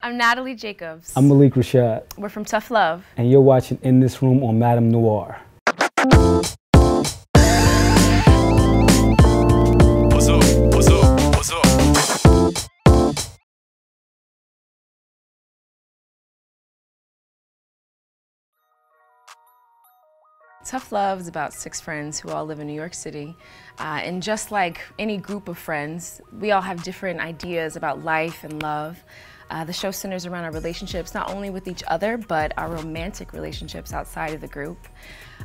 I'm Natalie Jacobs. I'm Malik Rashad. We're from Tough Love. And you're watching In This Room on MadameNoire. What's up? What's up? What's up? Tough Love is about 6 friends who all live in New York City. And just like any group of friends, we all have different ideas about life and love. The show centers around our relationships, not only with each other, but our romantic relationships outside of the group.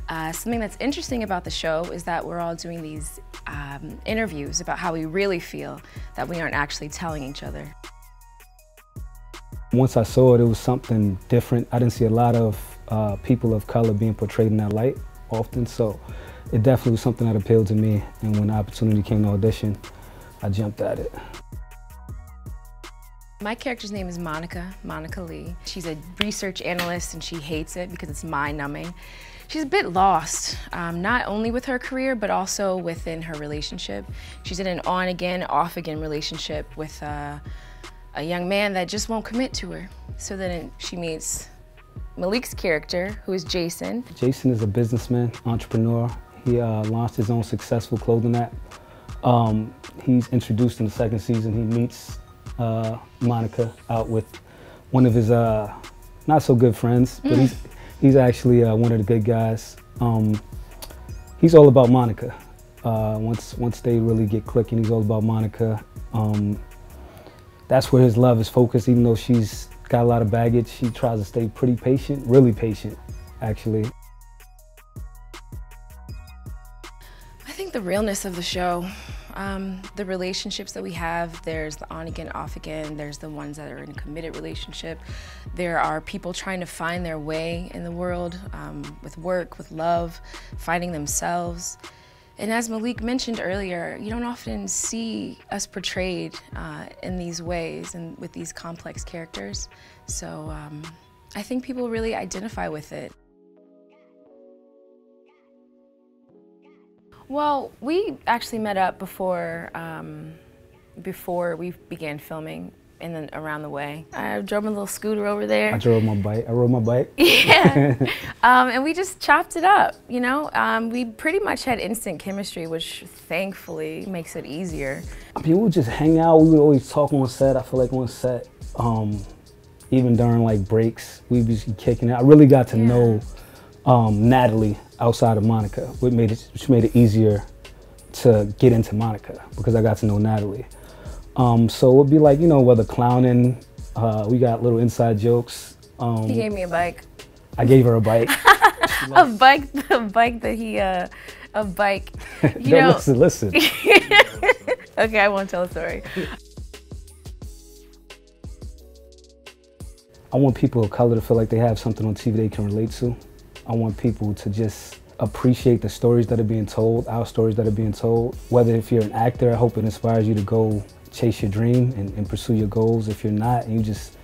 Something that's interesting about the show is that we're all doing these interviews about how we really feel, that we aren't actually telling each other. Once I saw it, it was something different. I didn't see a lot of people of color being portrayed in that light often, so it definitely was something that appealed to me. And when the opportunity came to audition, I jumped at it. My character's name is Monica Lee. She's a research analyst and she hates it because it's mind-numbing. She's a bit lost, not only with her career, but also within her relationship. She's in an on-again, off-again relationship with a young man that just won't commit to her. So then she meets Malik's character, who is Jason. Jason is a businessman, entrepreneur. He launched his own successful clothing app. He's introduced in the 2nd season. He meets Monica out with one of his not so good friends, but he's actually one of the good guys. He's all about Monica. Once they really get clicking, he's all about Monica. That's where his love is focused. Even though she's got a lot of baggage, she tries to stay pretty patient, really patient, actually. I think the realness of the show, the relationships that we have, there's the on-again, off-again, there's the ones that are in a committed relationship. There are people trying to find their way in the world with work, with love, finding themselves. And as Malik mentioned earlier, you don't often see us portrayed in these ways and with these complex characters. So I think people really identify with it. Well, we actually met up before we began filming, and then around the way. I drove my little scooter over there. I rode my bike. Yeah, and we just chopped it up, you know? We pretty much had instant chemistry, which thankfully makes it easier. I mean, we would just hang out. We would always talk on set. I feel like on set, even during like breaks, we'd be kicking it. I really got to know Natalie outside of Monica, which made it easier to get into Monica because I got to know Natalie. So it would be like, you know, whether clowning, we got little inside jokes. He gave me a bike. I gave her a bike. A bike that he, a bike. You no, know. listen. Okay, I won't tell the story. I want people of color to feel like they have something on TV they can relate to. I want people to just appreciate the stories that are being told, our stories that are being told. Whether if you're an actor, I hope it inspires you to go chase your dream and pursue your goals. If you're not, and you just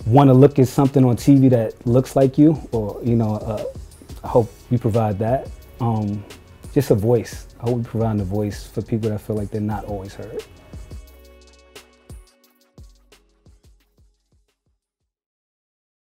want to look at something on TV that looks like you, or, you know, I hope we provide that. Just a voice. I hope we provide a voice for people that feel like they're not always heard.